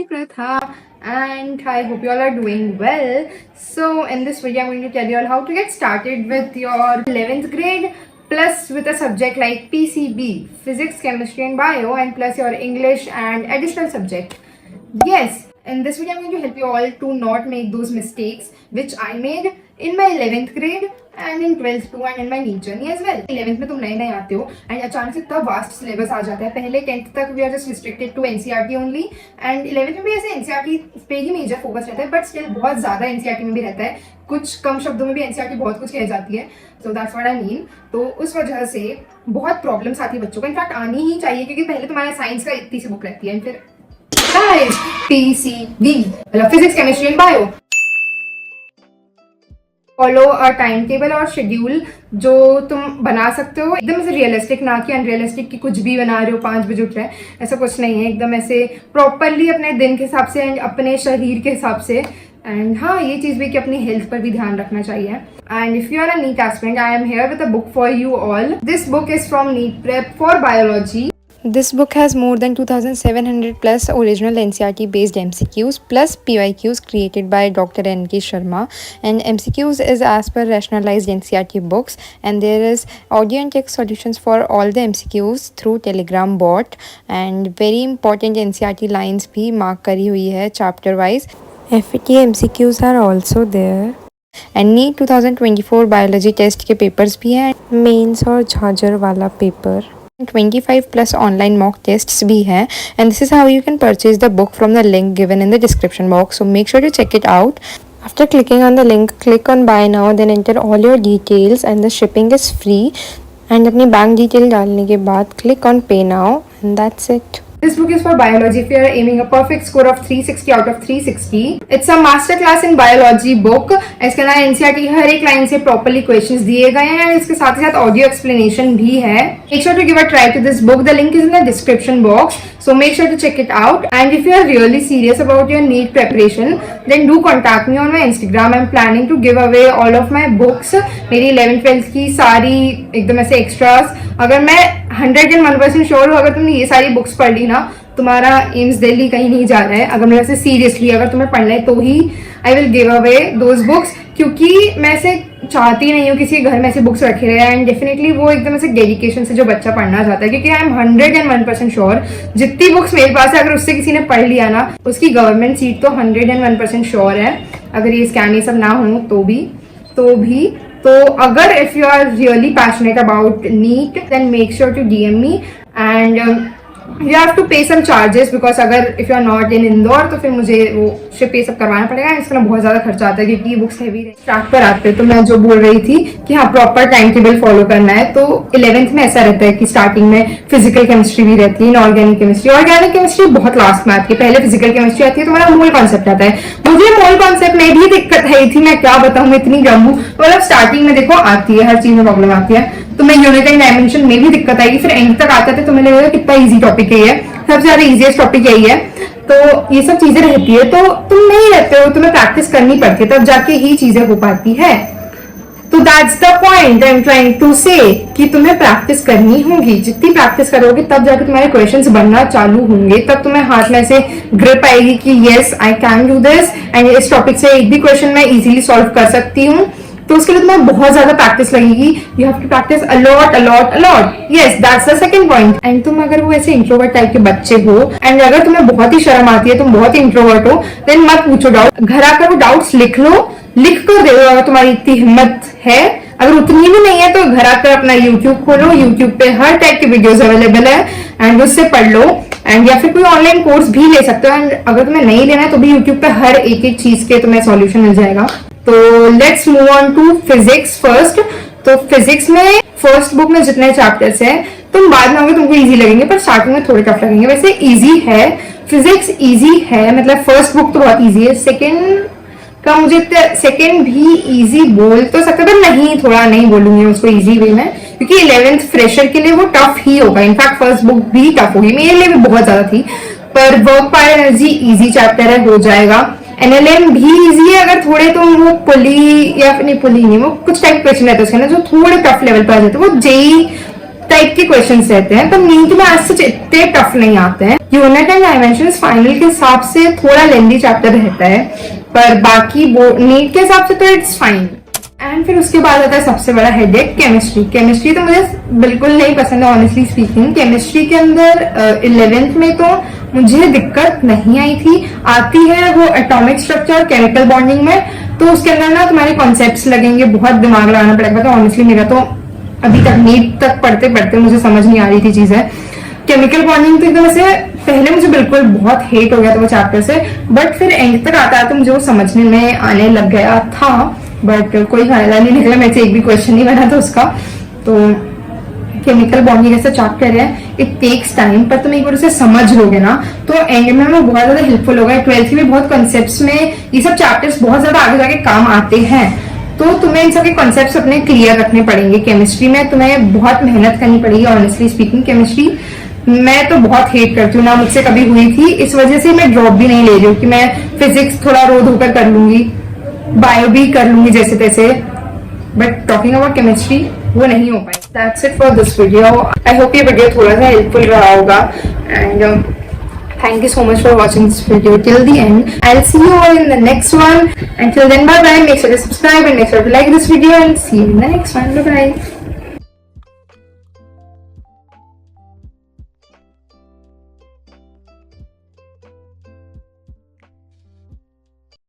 me Pratha, and I hope you all are doing well. So in this video I'm going to tell you all how to get started with your 11th grade plus with a subject like PCB, physics, chemistry and bio, and plus your English and additional subject. Yes, in this video I'm going to help you all to not make those mistakes which I made in my 11th grade and in 12th too and in my NEET journey as well. 11th में तुम नए नए आते हो and अचानक से इतना vast syllabus आ जाता है. पहले 10th तक we are just restricted to NCERT only and 11th में भी ऐसे एनसीईआरटी पे ही मेजर फोकस रहता है, बट स्टिल बहुत ज्यादा एनसीईआरटी में भी रहता है. कुछ कम शब्दों में भी एनसीईआरटी बहुत कुछ कह जाती है. So that's what I mean. तो उस वजह से बहुत प्रॉब्लम्स आती है बच्चों को. इनफैक्ट आनी ही चाहिए क्योंकि पहले तुम्हारा साइंस का इतनी सी बुक रहती है, फिर PCB मतलब physics, chemistry and bio. Follow a time table और शेड्यूल जो तुम बना सकते हो, एकदम ऐसे रियलिस्टिक, ना कि अनरियलिस्टिक कि कुछ भी बना रहे हो, 5 बजे उठ रहे हैं, ऐसा कुछ नहीं है. एकदम ऐसे प्रॉपरली अपने दिन के हिसाब से एंड अपने शरीर के हिसाब से. एंड हाँ, ये चीज़ भी कि अपनी हेल्थ पर भी ध्यान रखना चाहिए. And if you are a NEET aspirant, I am here with a book for you all. This book is from NEET prep for biology. This book has more than 2,700 plus original NCERT based MCQs plus PYQs created by Dr. N.K. Sharma, and MCQs is as per rationalized NCERT books, and there is audio and text solutions for all the MCQs through Telegram bot, and very important NCERT lines भी mark करी हुई है chapter wise. FAT MCQs are also there. And NEET 2024 biology test के papers भी हैं, mains और झांझर वाला paper. 25 plus online mock tests भी हैं, and this is how you can purchase the book from the link given in the description box, so make sure to check it out. After clicking on the link, click on buy now, then enter all your details and the shipping is free. And अपनी bank detail डालने के बाद click on pay now, and that's it. This book is for biology if you are aiming a perfect score of 360 out of 360. It's a master class in biology book. इसके अंदर NCERT हर एक line से properly questions दिए गए हैं. इसके साथ ही साथ ऑडियो एक्सप्लेनेशन भी है. Make sure to give a try to this book. The link is in the description box. So make sure to check it out. And if you are really serious about your NEET preparation, then do contact me on my Instagram. I'm planning to give away all of my books. मेरी 11th 12th की सारी एकदम ऐसे extras. अगर मैं 101% sure हूँ, अगर तुमने ये सारी बुक्स पढ़ ली ना, तुम्हारा एम्स दिल्ली कहीं नहीं जा रहा है. अगर मेरे से सीरियसली अगर तुम्हें पढ़ना है तो ही I will give away those books, क्योंकि मैं ऐसे चाहती नहीं हूँ किसी के घर में ऐसे बुक्स रखे रहे. एंड डेफिनेटली वो एकदम ऐसे डेडिकेशन से जो बच्चा पढ़ना चाहता है, क्योंकि आई एम 101% श्योर जितनी बुक्स मेरे पास है, अगर उससे किसी ने पढ़ लिया ना, उसकी गवर्नमेंट सीट तो 101% श्योर है. अगर ये स्कैम ये सब ना हो तो अगर if you are really passionate about NEET, then make sure to DM me and you have to pay some charges, because अगर if you are not in Indore तो फिर मुझे वो शिप ये सब करवाना पड़ेगा. इसका बहुत ज्यादा खर्चा आता है क्योंकि ये बुक्स हैवी है. स्टार्ट पर आते हैं तो मैं जो बोल रही थी कि हाँ, प्रॉपर टाइम टेबल फॉलो करना है. तो 11th में ऐसा रहता है कि स्टार्टिंग में फिजिकल केमिस्ट्री भी रहती है, इनऑर्गेनिक केमिस्ट्री बहुत लास्ट में आती है. पहले फिजिकल केमिस्ट्री आती है, तुम्हारा मोल कॉन्सेप्ट आता है. मुझे मोल कॉन्सेप्ट में भी दिक्कत है थी, मैं क्या बताऊँ, इतनी गम्बू. मतलब स्टार्टिंग में देखो आती है, हर चीज में प्रॉब्लम आती है. तो मैं यूनिट एंड डायमेंशन में भी दिक्कत आएगी, फिर एंड तक आता है तो तुम्हें लगेगा कितना इजी टॉपिक है ये, सबसे ज्यादा इजीएस्ट टॉपिक यही है. तो ये सब चीजें रहती है, तो तुम नहीं रहते हो, तुम्हें प्रैक्टिस करनी पड़ती है, तब जाके ही चीजें हो पाती है. तो that's the point I am trying to say, कि तुम्हें प्रैक्टिस करनी होगी. जितनी प्रैक्टिस करोगे तब जाके तुम्हारे क्वेश्चंस बनना चालू होंगे, तब तुम्हें हाथ में से ग्रिप आएगी कि yes I can do this, and इस टॉपिक से एक भी क्वेश्चन मैं इजीली सॉल्व कर सकती हूँ. तो उसके लिए तुम्हें बहुत ज्यादा प्रैक्टिस लगेगी. You have to practise a lot. Yes, that's the second point. And तुम अगर वो ऐसे इंट्रोवर्ट टाइप के बच्चे हो, एंड अगर तुम्हें बहुत ही शर्म आती है, तुम बहुत ही इंट्रोवर्ट हो, देन मत पूछो डाउट. घर आकर वो डाउट्स लिख लो, लिख कर दे दो अगर तुम्हारी इतनी हिम्मत है. अगर उतनी भी नहीं है तो घर आकर अपना यूट्यूब खोलो, यूट्यूब पे हर टाइप की वीडियोस अवेलेबल है एंड उससे पढ़ लो. एंड या फिर कोई ऑनलाइन कोर्स भी ले सकते हो. एंड अगर तुम्हें नहीं लेना है तो भी यूट्यूब पे हर एक चीज के तुम्हें सॉल्यूशन मिल जाएगा. तो let's move on to physics first. तो फिजिक्स में फर्स्ट बुक में जितने चैप्टर्स हैं, तुम बाद में होंगे तुमको इजी लगेंगे, पर स्टार्टिंग में थोड़े टफ लगेंगे. वैसे इजी है, फिजिक्स इजी है, मतलब फर्स्ट बुक तो बहुत इजी है. सेकेंड का मुझे सेकेंड भी इजी बोल तो सकते, पर नहीं, थोड़ा नहीं बोलूंगी उसको इजी वे में, क्योंकि 11th फ्रेशर के लिए वो टफ ही होगा. इनफैक्ट फर्स्ट बुक भी टफ होगी, मेरे लिए भी बहुत ज्यादा थी. पर work power energy easy chapter है, हो जाएगा. NLM भी इजी है अगर थोड़े तुम वो पुली या फिर नहीं, पुली नहीं, वो कुछ टाइप क्वेश्चन रहते हैं उसके अंदर जो थोड़े टफ लेवल पर आ जाते हैं. वो जेई टाइप के क्वेश्चंस रहते हैं, तो नीट में आज सच इतने टफ नहीं आते हैं। यूनिट एंड डायमेंशंस फाइनल के हिसाब से थोड़ा लेंदी चैप्टर रहता है, पर बाकी वो नीट के हिसाब से तो इट्स फाइन। एंड फिर उसके बाद आता है सबसे बड़ा हेडेक, केमिस्ट्री। केमिस्ट्री तो मुझे बिल्कुल नहीं पसंद है ऑनेस्टली स्पीकिंग। केमिस्ट्री के अंदर 11th में तो मुझे दिक्कत नहीं आई थी, आती है वो एटॉमिक स्ट्रक्चर और केमिकल बॉन्डिंग में, तो उसके अंदर ना तुम्हारे कॉन्सेप्ट्स लगेंगे, बहुत दिमाग लगाना पड़ेगा। तो ऑनेस्टली मेरा तो अभी तक नीट तक पढ़ते पढ़ते मुझे समझ नहीं आ रही थी चीजें। केमिकल बॉन्डिंग तो एकदम ऐसे पहले मुझे बिल्कुल बहुत हेट हो गया था वो चैप्टर से, बट फिर एंड तक आता तो मुझे वो समझने में आने लग गया था, बट कोई फायदा नहीं निकला, मेरे से एक भी क्वेश्चन नहीं बना था उसका। तो केमिकल बॉन्डिंग ऐसा चैप्टर है, इट टेक्स टाइम, पर तुम एक बार उसे समझ लोगे ना तो एंड में वो बहुत ज्यादा हेल्पफुल होगा। 12th में बहुत कॉन्सेप्ट्स में ये सब चैप्टर्स बहुत ज्यादा आगे जाके काम आते हैं, तो तुम्हें इन सब के कॉन्सेप्ट्स अपने क्लियर रखने पड़ेंगे। केमिस्ट्री में तुम्हें बहुत मेहनत करनी पड़ेगी ऑनेस्टली स्पीकिंग। केमिस्ट्री मैं तो बहुत हेट करती हूँ, ना मुझसे कभी हुई थी, इस वजह से मैं ड्रॉप भी नहीं ले रही हूँ कि मैं फिजिक्स थोड़ा रोज होकर कर लूंगी, बायो भी कर लूंगी जैसे तैसे, बट टॉकिंग अबाउट केमिस्ट्री वो नहीं हो पाए। That's it for this video. I hope ये वीडियो थोड़ा सा हेल्पफुल रहा होगा, and thank you so much for watching this video till the end. I'll see you all in the next one. Until then, bye bye. Make sure to subscribe and make sure to like this video, and see you in the next one. Bye bye.